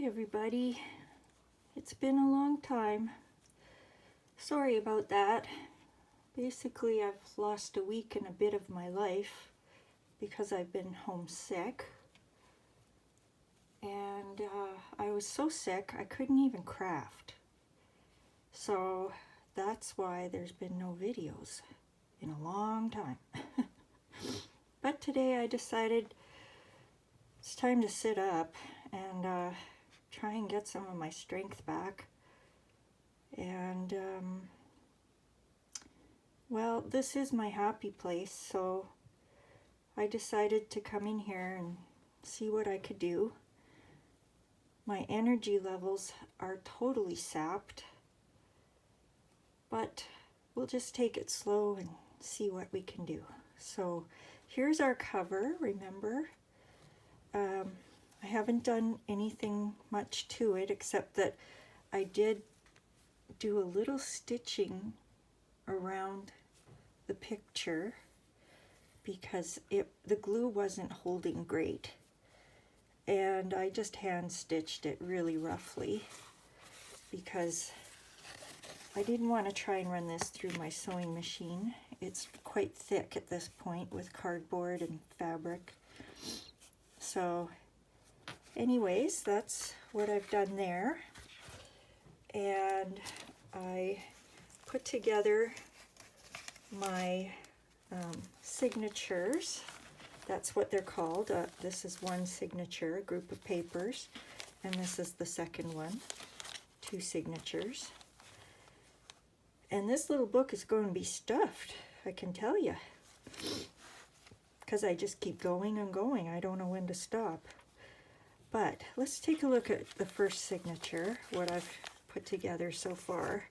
Hi everybody, it's been a long time. Sorry about that. Basically, I've lost a week and a bit of my life because I've been homesick. And I was so sick I couldn't even craft. So that's why there's been no videos in a long time. But today I decided it's time to sit up and try and get some of my strength back. And well, this is my happy place, so I decided to come in here and see what I could do. My energy levels are totally sapped, but we'll just take it slow and see what we can do. So here's our cover, remember. I haven't done anything much to it except that I did do a little stitching around the picture because the glue wasn't holding great, and I just hand stitched it really roughly because I didn't want to try and run this through my sewing machine. It's quite thick at this point with cardboard and fabric. So anyways, that's what I've done there. And I put together my signatures. That's what they're called. This is one signature, a group of papers, and this is the second one, 2 signatures. And this little book is going to be stuffed, I can tell you, because I just keep going and going. I don't know when to stop. But let's take a look at the first signature, what I've put together so far.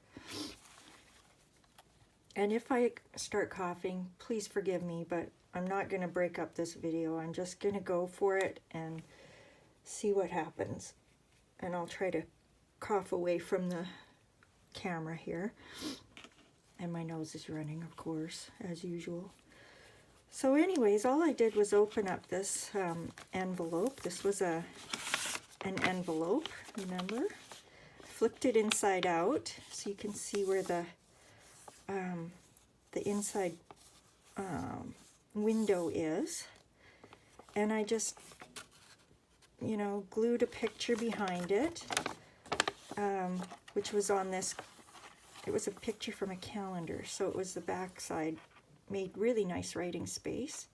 And if I start coughing, please forgive me, but I'm not going to break up this video. I'm just going to go for it and see what happens. And I'll try to cough away from the camera here. And my nose is running, of course, as usual. So anyways, all I did was open up this envelope. This was an envelope, remember? Flipped it inside out so you can see where the inside window is, and I just, you know, glued a picture behind it, which was on this. It was a picture from a calendar, so it was the back side, made really nice writing space.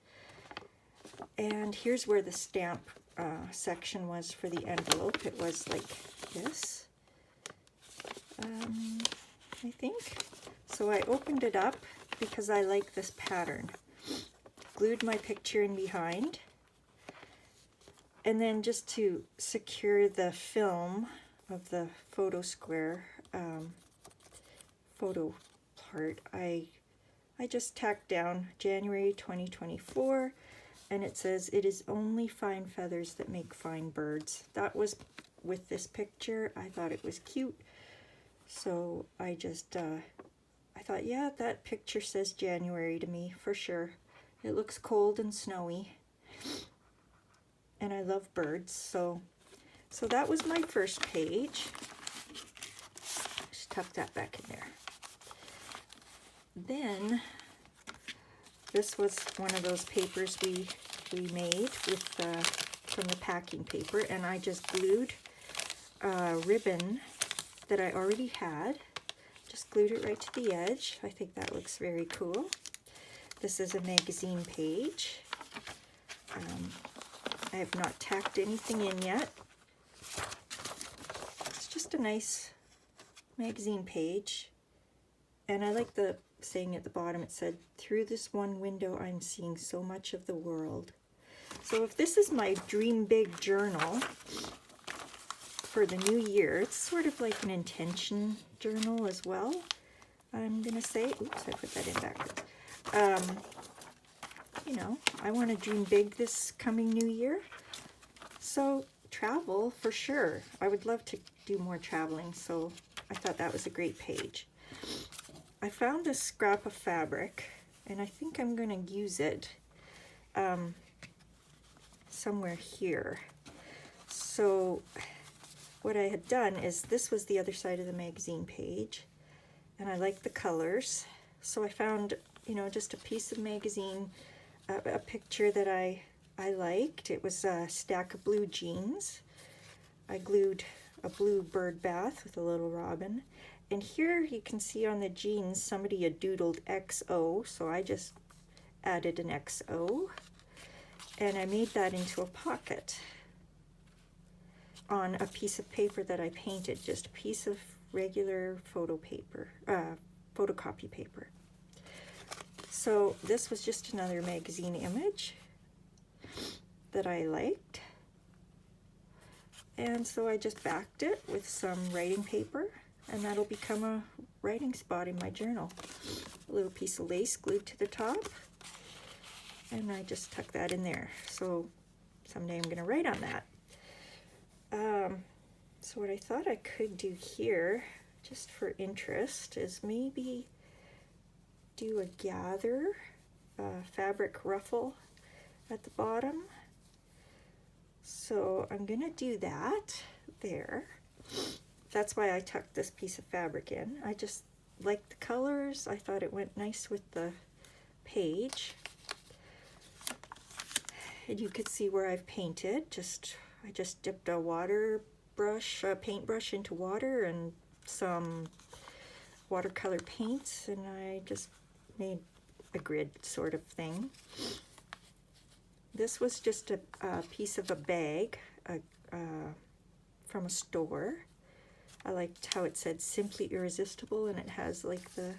And here's where the stamp section was for the envelope. It was like this, I think. So I opened it up because I like this pattern. Glued my picture in behind. And then just to secure the film of the photo square, photo part, I just tacked down January 2024, and it says, "It is only fine feathers that make fine birds." That was with this picture. I thought it was cute. So I just, I thought, yeah, that picture says January to me for sure. It looks cold and snowy, and I love birds. So that was my first page. Just tuck that back in there. Then this was one of those papers we made with from the packing paper, and I just glued a ribbon that I already had. Just glued it right to the edge. I think that looks very cool. This is a magazine page. I have not tacked anything in yet. It's just a nice magazine page. And I like the saying at the bottom, it said, "Through this one window, I'm seeing so much of the world." So if this is my Dream Big journal for the new year, it's sort of like an intention journal as well, I'm gonna say. Oops, I put that in backwards. You know, I want to dream big this coming new year. So travel for sure. I would love to do more traveling, so I thought that was a great page. I found this scrap of fabric, and I think I'm going to use it somewhere here. So what I had done is, this was the other side of the magazine page, and I liked the colors, so I found, you know, just a piece of magazine, a picture that I liked. It was a stack of blue jeans. I glued a blue bird bath with a little robin, and here you can see on the jeans somebody had doodled XO, so I just added an XO, and I made that into a pocket on a piece of paper that I painted, just a piece of regular photo paper, photocopy paper. So this was just another magazine image that I liked, and so I just backed it with some writing paper, and that'll become a writing spot in my journal. A little piece of lace glued to the top, and I just tuck that in there. So someday I'm going to write on that. So what I thought I could do here, just for interest, is maybe do a gather fabric ruffle at the bottom. So I'm going to do that there. That's why I tucked this piece of fabric in. I just liked the colors. I thought it went nice with the page. And you could see where I've painted. I just dipped a paintbrush into water and some watercolor paints, and I just made a grid sort of thing. This was just a piece of a bag from a store. I liked how it said Simply Irresistible, and it has like the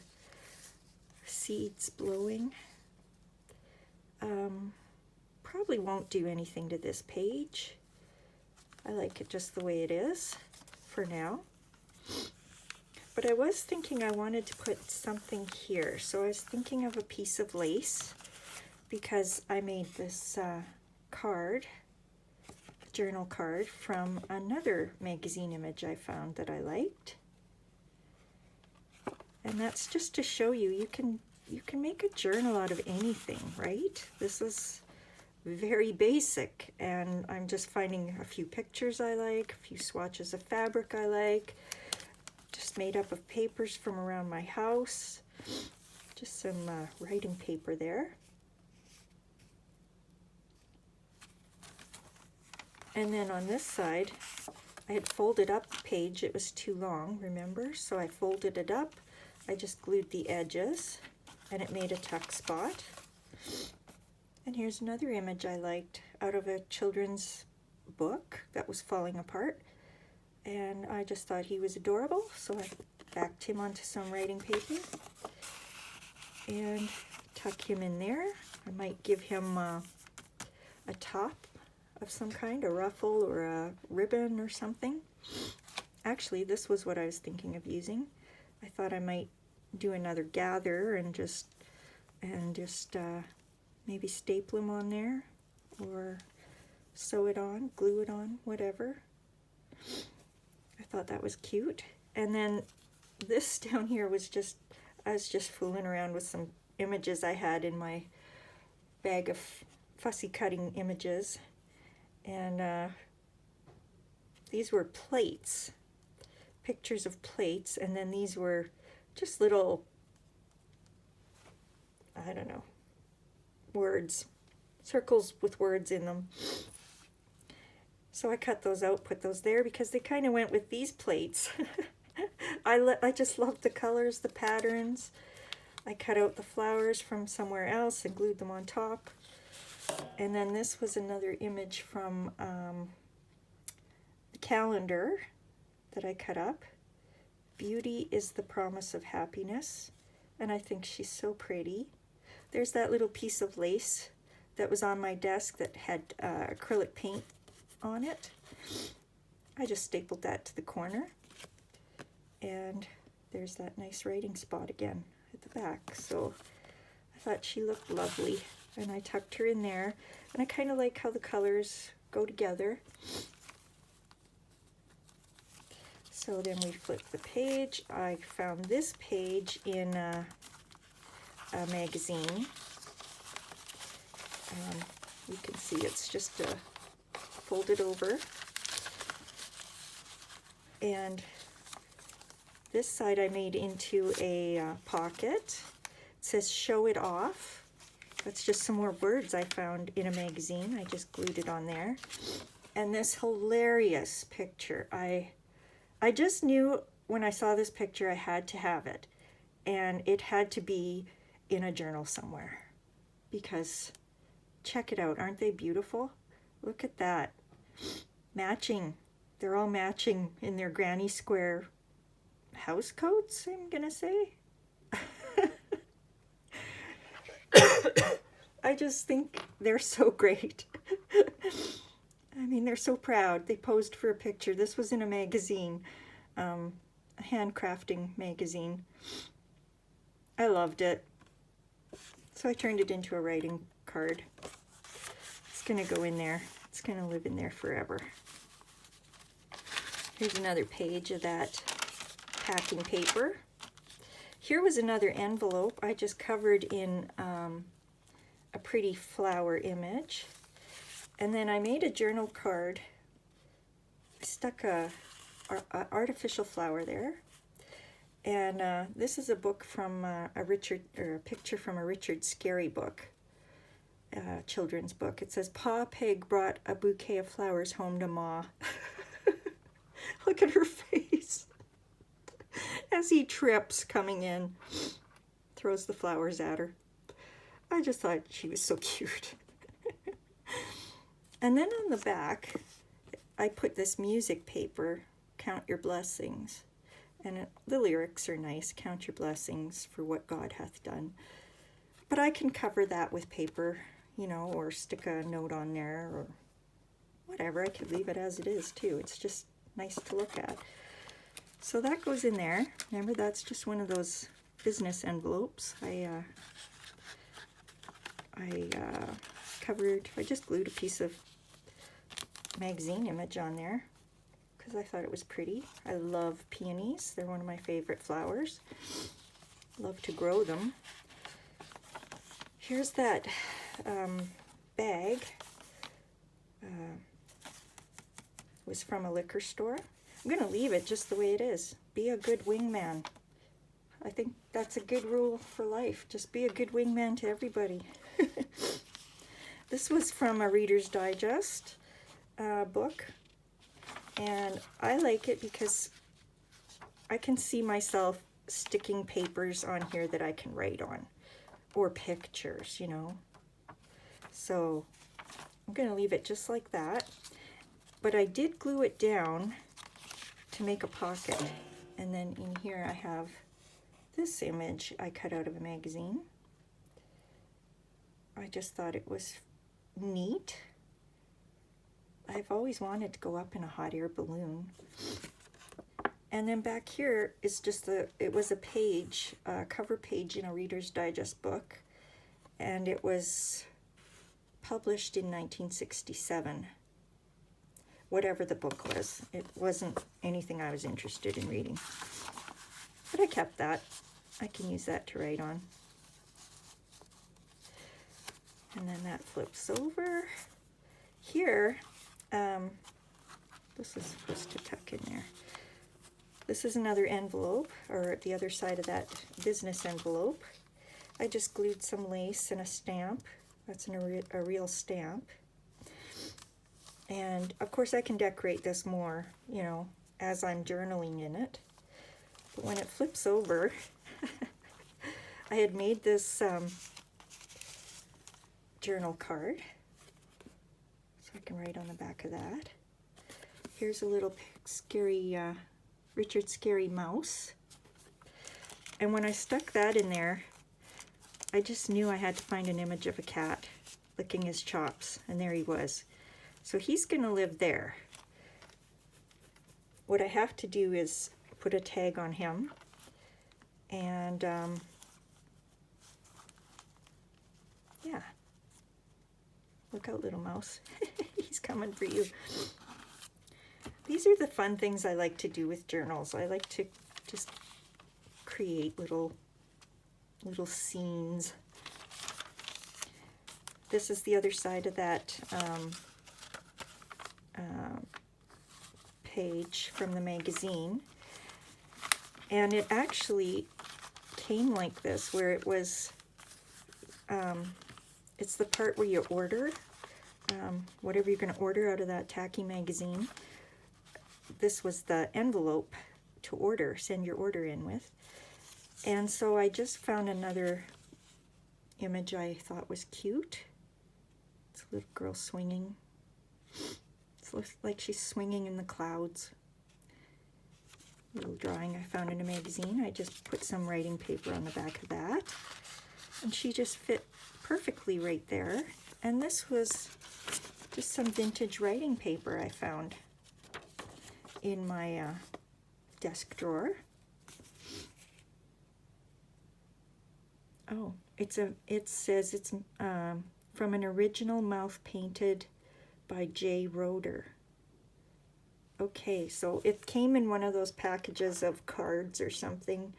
seeds blowing. Probably won't do anything to this page. I like it just the way it is for now. But I was thinking I wanted to put something here. So I was thinking of a piece of lace, because I made this card, journal card, from another magazine image I found that I liked. And that's just to show you, you can make a journal out of anything, right? This is very basic, and I'm just finding a few pictures I like, a few swatches of fabric I like, just made up of papers from around my house, just some writing paper there. And then on this side, I had folded up the page. It was too long, remember? So I folded it up. I just glued the edges, and it made a tuck spot. And here's another image I liked out of a children's book that was falling apart. And I just thought he was adorable, so I backed him onto some writing paper and tuck him in there. I might give him a top of some kind, a ruffle or a ribbon or something. Actually, this was what I was thinking of using. I thought I might do another gather and just maybe staple him on there, or sew it on, glue it on, whatever. I thought that was cute. And then this down here was I was just fooling around with some images I had in my bag of fussy cutting images. And these were plates, pictures of plates, and then these were just little, I don't know, words, circles with words in them. So I cut those out, put those there, because they kind of went with these plates. I just loved the colors, the patterns. I cut out the flowers from somewhere else and glued them on top. And then this was another image from the calendar that I cut up. Beauty is the promise of happiness. And I think she's so pretty. There's that little piece of lace that was on my desk that had acrylic paint on it. I just stapled that to the corner. And there's that nice writing spot again at the back. So I thought she looked lovely, and I tucked her in there. And I kind of like how the colors go together. So then we flipped the page. I found this page in a magazine. You can see it's just folded over. And this side I made into a pocket. It says show it off. That's just some more words I found in a magazine. I just glued it on there. And this hilarious picture. I just knew when I saw this picture I had to have it. And it had to be in a journal somewhere. Because check it out. Aren't they beautiful? Look at that. Matching. They're all matching in their granny square house coats, I'm gonna say. I just think they're so great. I mean, they're so proud. They posed for a picture. This was in a magazine, a handcrafting magazine. I loved it. So I turned it into a writing card. It's gonna go in there. It's gonna live in there forever. Here's another page of that packing paper. Here was another envelope I just covered in a pretty flower image. And then I made a journal card. I stuck a artificial flower there. And this is a book from a picture from a Richard Scarry book, children's book. It says, Pa Peg brought a bouquet of flowers home to Ma. Look at her face as he trips coming in, throws the flowers at her. I just thought she was so cute. And then on the back, I put this music paper, Count Your Blessings. And the lyrics are nice, count your blessings for what God hath done. But I can cover that with paper, you know, or stick a note on there or whatever. I could leave it as it is too. It's just nice to look at. So that goes in there. Remember, that's just one of those business envelopes. I just glued a piece of magazine image on there because I thought it was pretty. I love peonies. They're one of my favorite flowers. Love to grow them. Here's that bag. Was from a liquor store. I'm going to leave it just the way it is. Be a good wingman. I think that's a good rule for life. Just be a good wingman to everybody. This was from a Reader's Digest book. And I like it because I can see myself sticking papers on here that I can write on. Or pictures, you know. So I'm going to leave it just like that. But I did glue it down to make a pocket. And then in here I have this image I cut out of a magazine. I just thought it was neat. I've always wanted to go up in a hot air balloon. And then back here is just it was a page, a cover page in a Reader's Digest book. And it was published in 1967. Whatever the book was. It wasn't anything I was interested in reading. But I kept that. I can use that to write on. And then that flips over. Here, this is supposed to tuck in there. This is another envelope, or the other side of that business envelope. I just glued some lace and a stamp. That's a real stamp. And of course I can decorate this more, you know, as I'm journaling in it. But when it flips over, I had made this journal card. So I can write on the back of that. Here's a little scary, Richard Scarry mouse. And when I stuck that in there, I just knew I had to find an image of a cat licking his chops. And there he was. So he's going to live there. What I have to do is put a tag on him. And, yeah. Look out, little mouse. He's coming for you. These are the fun things I like to do with journals. I like to just create little scenes. This is the other side of that page from the magazine. And it actually came like this, where it was, it's the part where you order whatever you're going to order out of that tacky magazine. This was the envelope to order, send your order in with. And so I just found another image I thought was cute. It's a little girl swinging. It looks like she's swinging in the clouds. Little drawing I found in a magazine. I just put some writing paper on the back of that. And she just fit perfectly right there. And this was just some vintage writing paper I found in my desk drawer. Oh, it says it's from an original mouth painted by J. Roeder. Okay, so it came in one of those packages of cards or something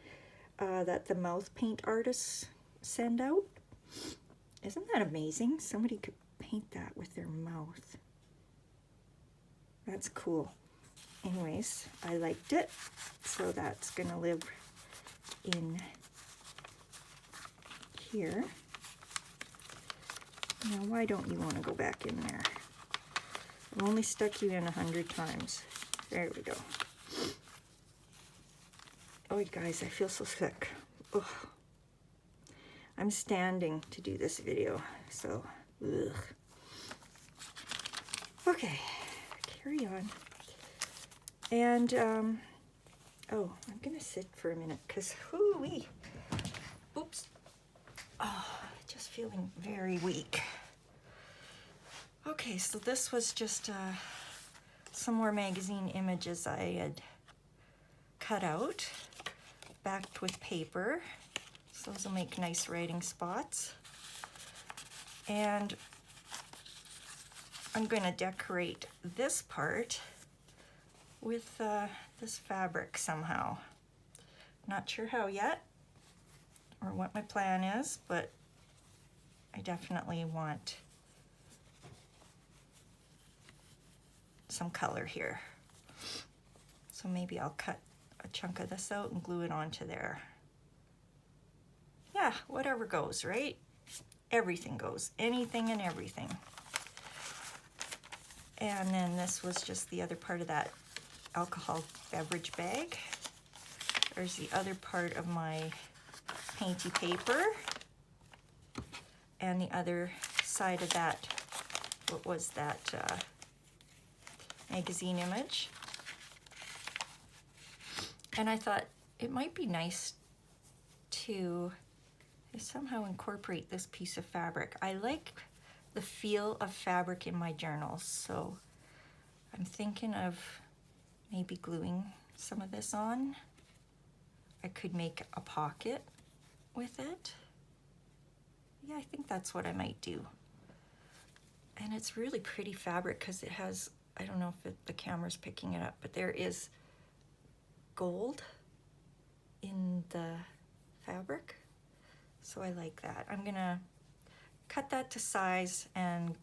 that the mouth paint artists send out. Isn't that amazing? Somebody could paint that with their mouth. That's cool. Anyways, I liked it, so that's gonna live in here. Now, why don't you want to go back in there? I've only stuck you in 100 times. There we go. Oh, guys, I feel so sick. Ugh. I'm standing to do this video, so ugh. Okay, carry on. And oh, I'm gonna sit for a minute because whoo-wee. Oops. Oh, just feeling very weak. Okay, so this was just some more magazine images I had cut out, backed with paper. So those will make nice writing spots. And I'm going to decorate this part with this fabric somehow. Not sure how yet, or what my plan is, but I definitely want some color here. So maybe I'll cut a chunk of this out and glue it onto there. Yeah, whatever goes, right? Everything goes, anything and everything. And then this was just the other part of that alcohol beverage bag. There's the other part of my painty paper. And the other side of that, what was that magazine image. And I thought it might be nice to somehow incorporate this piece of fabric. I like the feel of fabric in my journals, so I'm thinking of maybe gluing some of this on. I could make a pocket with it. Yeah, I think that's what I might do. And it's really pretty fabric because it has, I don't know if the camera's picking it up, but there is gold in the fabric. So I like that. I'm gonna cut that to size and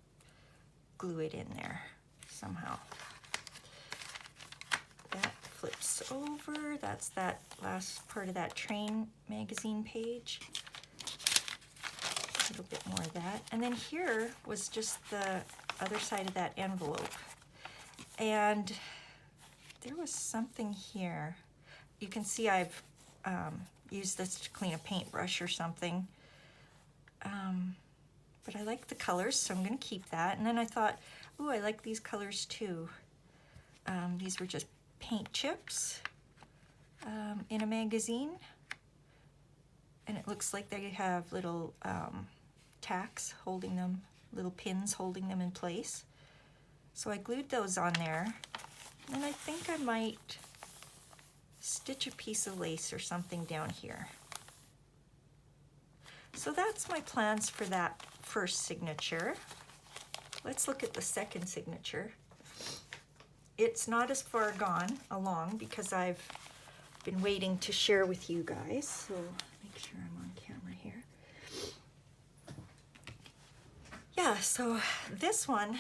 glue it in there somehow. That flips over. That's that last part of that train magazine page. A little bit more of that. And then here was just the other side of that envelope. And there was something here. You can see I've used this to clean a paintbrush or something. But I like the colors, so I'm going to keep that. And then I thought, ooh, I like these colors too. These were just paint chips in a magazine. And it looks like they have little tacks holding them, little pins holding them in place. So I glued those on there. And I think I might stitch a piece of lace or something down here. So that's my plans for that first signature. Let's look at the second signature. It's not as far gone along because I've been waiting to share with you guys. So make sure I'm on camera here. Yeah, so this one,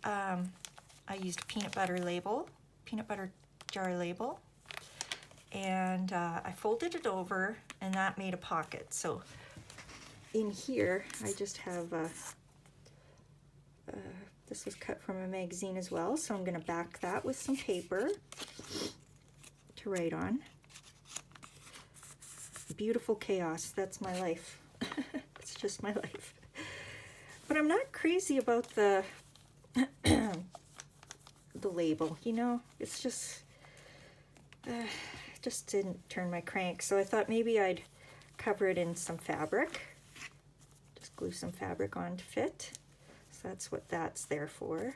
I used a peanut butter label peanut butter jar label, and I folded it over, and that made a pocket. So in here, I just have this was cut from a magazine as well, so I'm going to back that with some paper to write on. Beautiful chaos, that's my life. It's just my life. But I'm not crazy about the the label, you know, it's just didn't turn my crank. So I thought maybe I'd cover it in some fabric. Just glue some fabric on to fit. So that's what that's there for.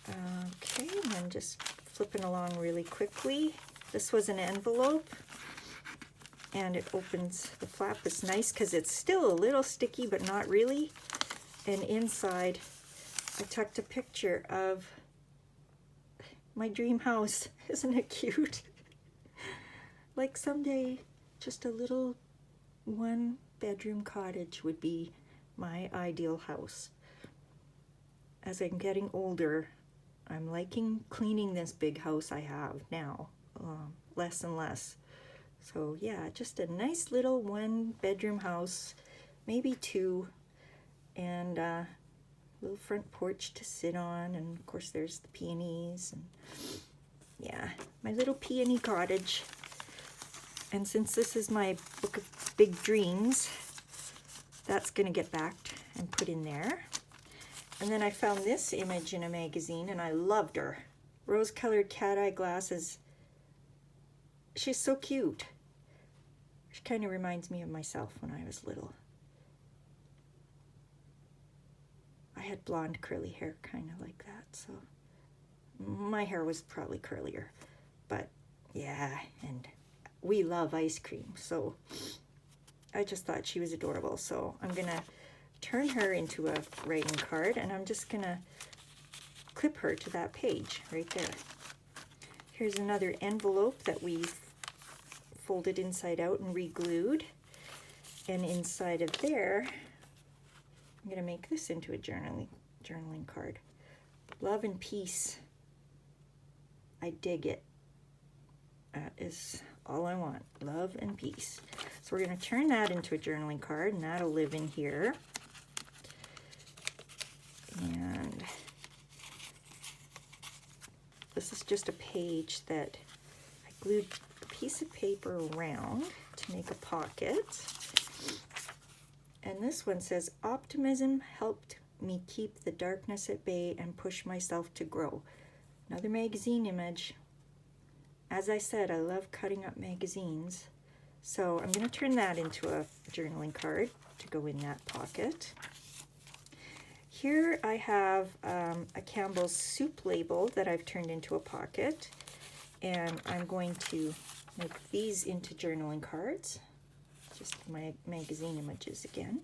Okay, and then just flipping along really quickly. This was an envelope, and it opens, the flap is nice because it's still a little sticky, but not really. And inside, I tucked a picture of my dream house. Isn't it cute? Like someday, just a little 1-bedroom cottage would be my ideal house. As I'm getting older, I'm liking cleaning this big house I have now, less and less. So yeah, just a nice little 1-bedroom house, maybe 2, and a little front porch to sit on, and of course there's the peonies, and yeah, my little peony cottage. And since this is my book of big dreams, that's gonna get backed and put in there. And then I found this image in a magazine, and I loved her. Rose-colored cat-eye glasses. She's so cute. She kind of reminds me of myself when I was little. I had blonde curly hair, kind of like that, so my hair was probably curlier. But yeah, and we love ice cream, so I just thought she was adorable. So I'm gonna turn her into a writing card, and I'm just gonna clip her to that page right there. Here's another envelope that we've folded inside out and re-glued, and inside of there I'm gonna make this into a journaling card. Love and peace. I dig it. That is all I want, love and peace. So we're gonna turn that into a journaling card, and that'll live in here. And this is just a page that I glued a piece of paper around to make a pocket. And this one says, optimism helped me keep the darkness at bay and push myself to grow. Another magazine image. As I said, I love cutting up magazines. So I'm going to turn that into a journaling card to go in that pocket. Here I have a Campbell's soup label that I've turned into a pocket. And I'm going to make these into journaling cards. Just my magazine images again.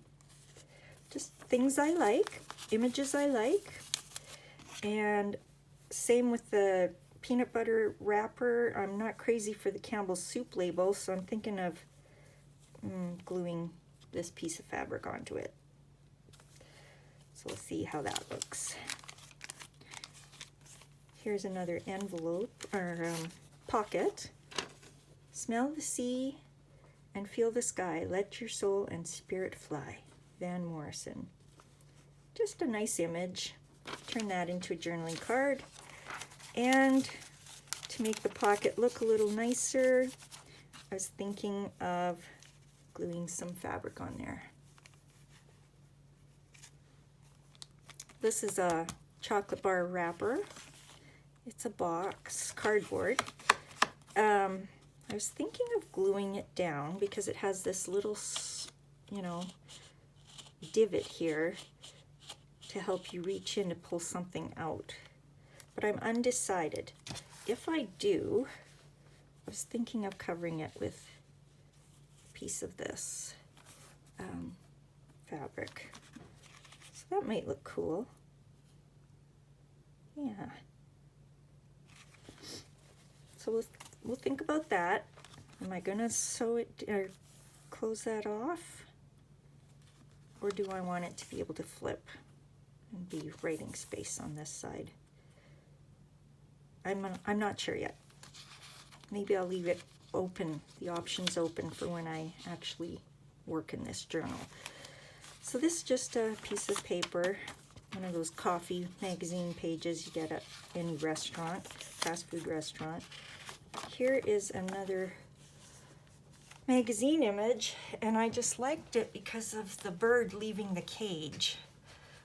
Just things I like, images I like. And same with the peanut butter wrapper. I'm not crazy for the Campbell's soup label, so I'm thinking of gluing this piece of fabric onto it. So we'll see how that looks. Here's another envelope or pocket. Smell the sea and feel the sky. Let your soul and spirit fly. Van Morrison. Just a nice image. Turn that into a journaling card. And to make the pocket look a little nicer, I was thinking of gluing some fabric on there. This is a chocolate bar wrapper. It's a box, cardboard. I was thinking of gluing it down because it has this little, you know, divot here to help you reach in to pull something out. But I'm undecided. If I do, I was thinking of covering it with a piece of this fabric. So that might look cool. Yeah. So we'll think about that. Am I gonna sew it or close that off? Or do I want it to be able to flip and be writing space on this side? I'm not sure yet. Maybe I'll leave it open, the options open for when I actually work in this journal. So this is just a piece of paper, one of those coffee magazine pages you get at any restaurant, fast food restaurant. Here is another magazine image, and I just liked it because of the bird leaving the cage.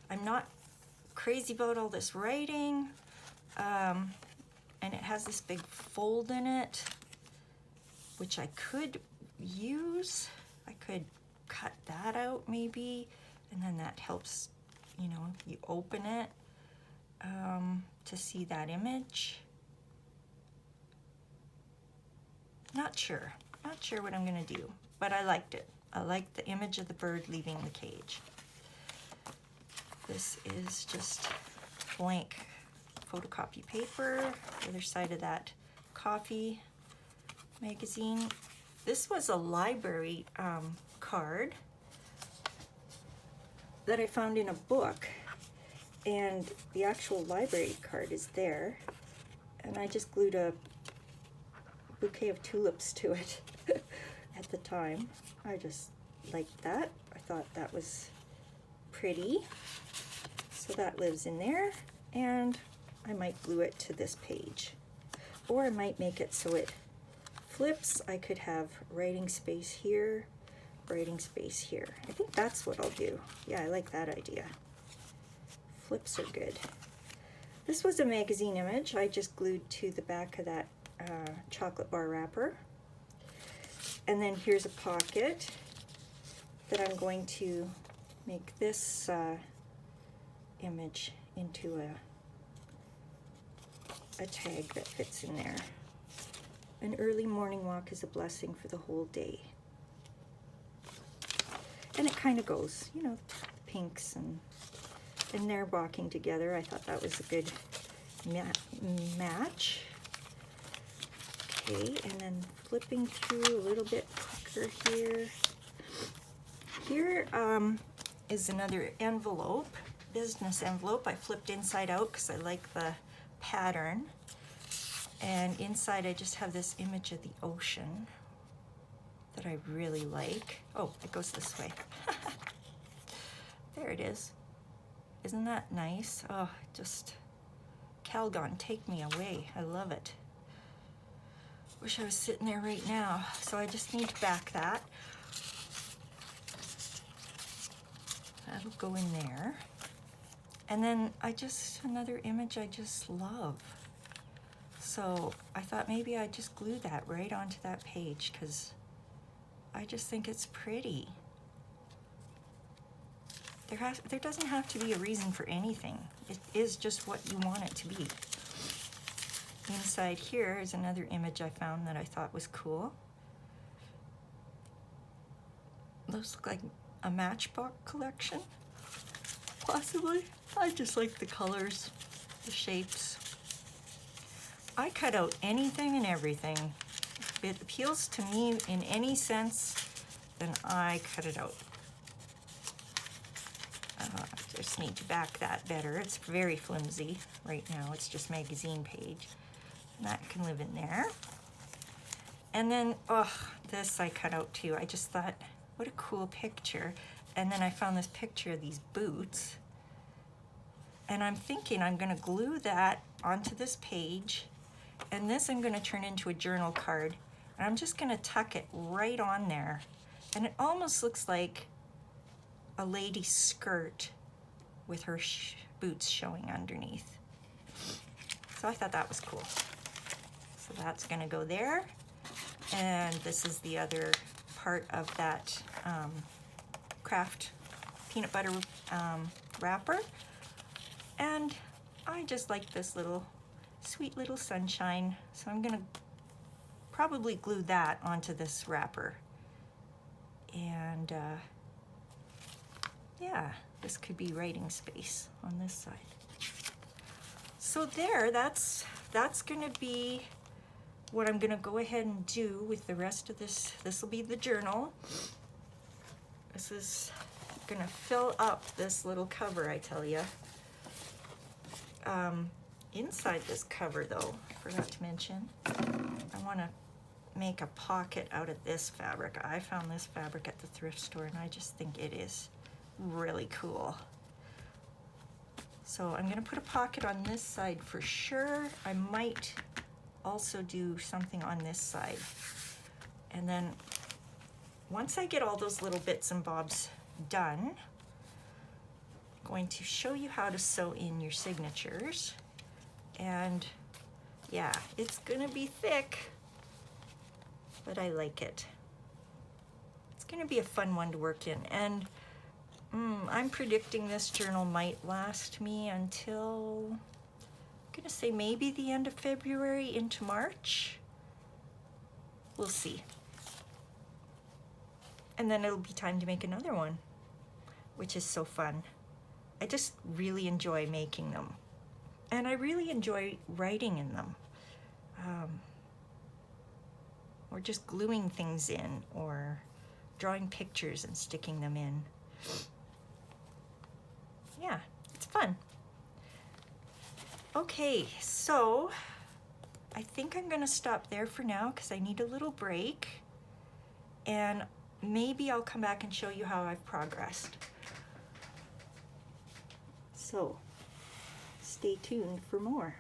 I'm not crazy about all this writing, and it has this big fold in it, which I could use. I could cut that out maybe, and then that helps, you know, you open it to see that image. Not sure what I'm gonna do, but I liked it. I liked the image of the bird leaving the cage. This is just blank photocopy paper, the other side of that coffee magazine. This was a library card that I found in a book, and the actual library card is there, and I just glued a bouquet of tulips to it at the time. I just liked that. I thought that was pretty. So that lives in there, and I might glue it to this page. Or I might make it so it flips. I could have writing space here, writing space here. I think that's what I'll do. Yeah, I like that idea. Flips are good. This was a magazine image I just glued to the back of that chocolate bar wrapper. And then here's a pocket that I'm going to make this image into a tag that fits in there. An early morning walk is a blessing for the whole day. And it kind of goes, you know, pinks and they're walking together. I thought that was a good match. Okay, and then flipping through a little bit quicker here. Here is another envelope, business envelope. I flipped inside out because I like the pattern. And inside I just have this image of the ocean that I really like. Oh, it goes this way. There it is. Isn't that nice? Oh, just, Calgon, take me away. I love it. Wish I was sitting there right now. So I just need to back that. That'll go in there. And then another image I just love. So I thought maybe I'd just glue that right onto that page because I just think it's pretty. There doesn't have to be a reason for anything. It is just what you want it to be. Inside here is another image I found that I thought was cool. Those look like a Matchbox collection, possibly. I just like the colors, the shapes. I cut out anything and everything. If it appeals to me in any sense, then I cut it out. I just need to back that better. It's very flimsy right now. It's just magazine page. And that can live in there. And then, oh, this I cut out too. I just thought, what a cool picture. And then I found this picture of these boots. And I'm thinking I'm gonna glue that onto this page. And this I'm gonna turn into a journal card. And I'm just gonna tuck it right on there. And it almost looks like a lady's skirt with her boots showing underneath. So I thought that was cool. So that's gonna go there. And this is the other part of that Kraft peanut butter wrapper. And I just like this little sweet little sunshine. So I'm gonna probably glue that onto this wrapper. And yeah, this could be writing space on this side. So there, that's gonna be what I'm gonna go ahead and do with the rest of this. This will be the journal. This is gonna fill up this little cover, I tell you. inside this cover though, forgot to mention, I want to make a pocket out of this fabric. I found this fabric at the thrift store and I just think it is really cool. So I'm going to put a pocket on this side for sure. I might also do something on this side. And then once I get all those little bits and bobs done, I'm going to show you how to sew in your signatures. And yeah, it's gonna be thick, but I like it. It's gonna be a fun one to work in. And I'm predicting this journal might last me until, I'm gonna say maybe the end of February into March. We'll see. And then it'll be time to make another one, which is so fun. I just really enjoy making them. And I really enjoy writing in them. Or just gluing things in, or drawing pictures and sticking them in. Yeah, it's fun. Okay, so I think I'm gonna stop there for now because I need a little break. And maybe I'll come back and show you how I've progressed. So, stay tuned for more.